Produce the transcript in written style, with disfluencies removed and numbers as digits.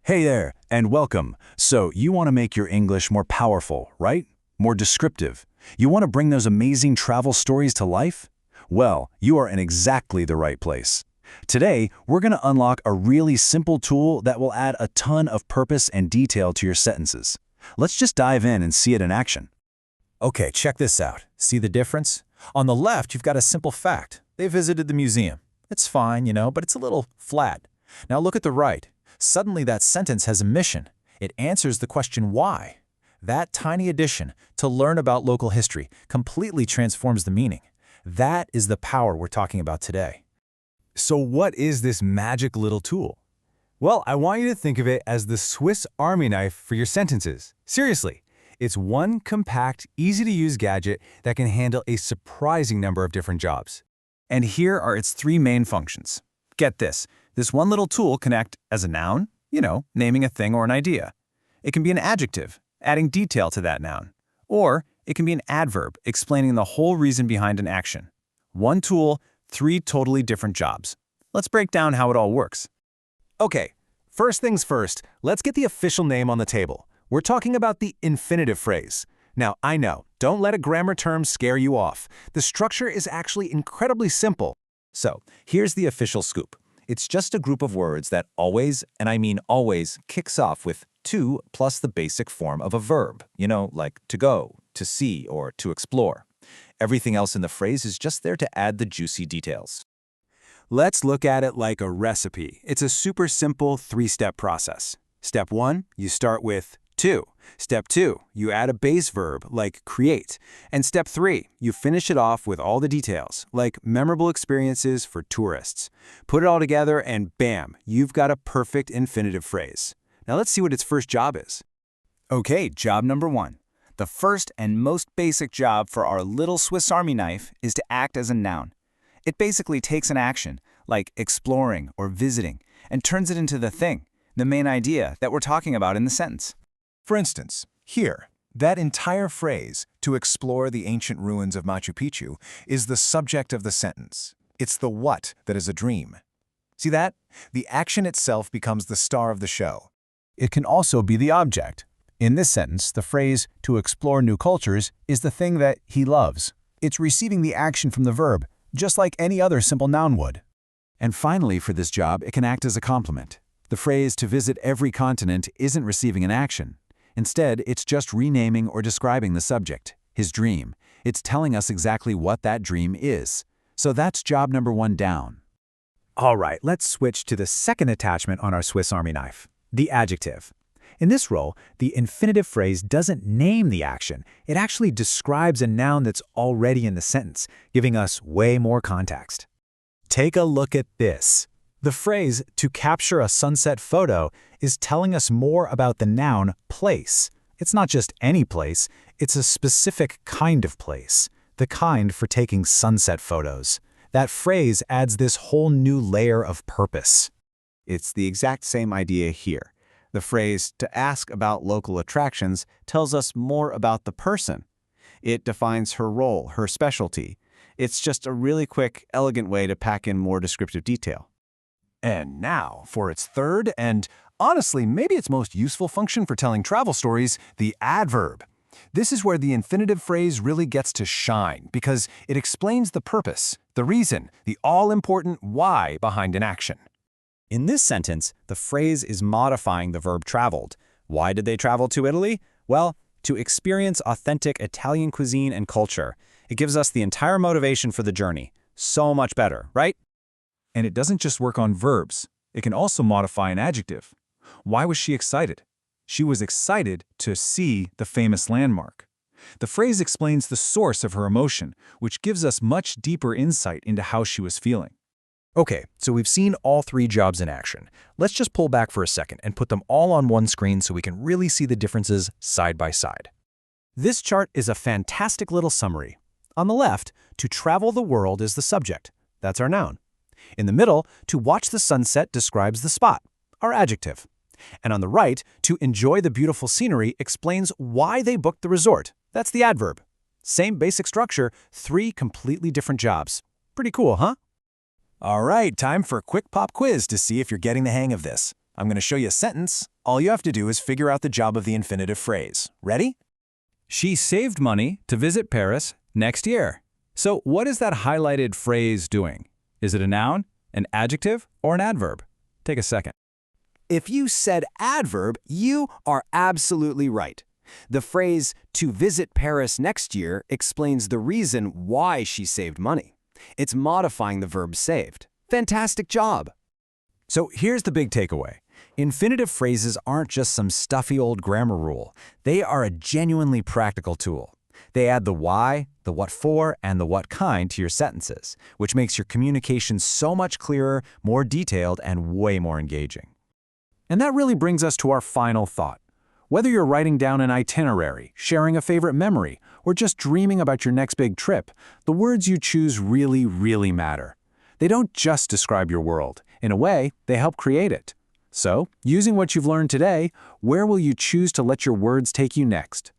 Hey there, and welcome. So, you want to make your English more powerful, right? More descriptive. You want to bring those amazing travel stories to life? Well, you are in exactly the right place. Today, we're going to unlock a really simple tool that will add a ton of purpose and detail to your sentences. Let's just dive in and see it in action. Okay, check this out. See the difference? On the left, you've got a simple fact. They visited the museum. It's fine, but it's a little flat. Now look at the right. Suddenly that sentence has a mission. It answers the question why. That tiny addition, to learn about local history, completely transforms the meaning. That is the power we're talking about today. So what is this magic little tool? Well, I want you to think of it as the Swiss Army knife for your sentences. Seriously, it's one compact, easy-to-use gadget that can handle a surprising number of different jobs. And here are its three main functions. Get this. This one little tool can act as a noun, naming a thing or an idea. It can be an adjective, adding detail to that noun. Or it can be an adverb, explaining the whole reason behind an action. One tool, three totally different jobs. Let's break down how it all works. Okay, first things first, let's get the official name on the table. We're talking about the infinitive phrase. Now, I know, don't let a grammar term scare you off. The structure is actually incredibly simple. So, here's the official scoop. It's just a group of words that always, and I mean always, kicks off with to plus the basic form of a verb, like to go, to see, or to explore. Everything else in the phrase is just there to add the juicy details. Let's look at it like a recipe. It's a super simple three-step process. Step 1, you start with to. Step 2, you add a base verb like create. And step 3, you finish it off with all the details, like memorable experiences for tourists. Put it all together and bam, you've got a perfect infinitive phrase. Now let's see what its first job is. Okay, job number 1. The first and most basic job for our little Swiss Army knife is to act as a noun. It basically takes an action, like exploring or visiting, and turns it into the thing, the main idea that we're talking about in the sentence. For instance, here, that entire phrase, to explore the ancient ruins of Machu Picchu, is the subject of the sentence. It's the what that is a dream. See that? The action itself becomes the star of the show. It can also be the object. In this sentence, the phrase, to explore new cultures, is the thing that he loves. It's receiving the action from the verb, just like any other simple noun would. And finally, for this job, it can act as a complement. The phrase, to visit every continent, isn't receiving an action. Instead, it's just renaming or describing the subject, his dream. It's telling us exactly what that dream is. So that's job number 1 down. All right, let's switch to the second attachment on our Swiss Army knife, the adjective. In this role, the infinitive phrase doesn't name the action. It actually describes a noun that's already in the sentence, giving us way more context. Take a look at this. The phrase, to capture a sunset photo, is telling us more about the noun place. It's not just any place, it's a specific kind of place, the kind for taking sunset photos. That phrase adds this whole new layer of purpose. It's the exact same idea here. The phrase, to ask about local attractions, tells us more about the person. It defines her role, her specialty. It's just a really quick, elegant way to pack in more descriptive detail. And now, for its third and, honestly, maybe its most useful function for telling travel stories, the adverb. This is where the infinitive phrase really gets to shine because it explains the purpose, the reason, the all-important why behind an action. In this sentence, the phrase is modifying the verb traveled. Why did they travel to Italy? Well, to experience authentic Italian cuisine and culture. It gives us the entire motivation for the journey. So much better, right? And it doesn't just work on verbs. It can also modify an adjective. Why was she excited? She was excited to see the famous landmark. The phrase explains the source of her emotion, which gives us much deeper insight into how she was feeling. Okay, so we've seen all three jobs in action. Let's just pull back for a second and put them all on one screen so we can really see the differences side by side. This chart is a fantastic little summary. On the left, to travel the world is the subject. That's our noun. In the middle, to watch the sunset describes the spot, our adjective. And on the right, to enjoy the beautiful scenery explains why they booked the resort. That's the adverb. Same basic structure, three completely different jobs. Pretty cool, huh? All right, time for a quick pop quiz to see if you're getting the hang of this. I'm going to show you a sentence, All you have to do is figure out the job of the infinitive phrase. Ready? She saved money to visit Paris next year. So what is that highlighted phrase doing? Is it a noun, an adjective, or an adverb? Take a second. If you said adverb, you are absolutely right. The phrase, to visit Paris next year, explains the reason why she saved money. It's modifying the verb saved. Fantastic job! So here's the big takeaway. Infinitive phrases aren't just some stuffy old grammar rule. They are a genuinely practical tool. They add the why, the what for, and the what kind to your sentences, which makes your communication so much clearer, more detailed, and way more engaging. And that really brings us to our final thought. Whether you're writing down an itinerary, sharing a favorite memory, or just dreaming about your next big trip, the words you choose really, really matter. They don't just describe your world. In a way, they help create it. So, using what you've learned today, where will you choose to let your words take you next?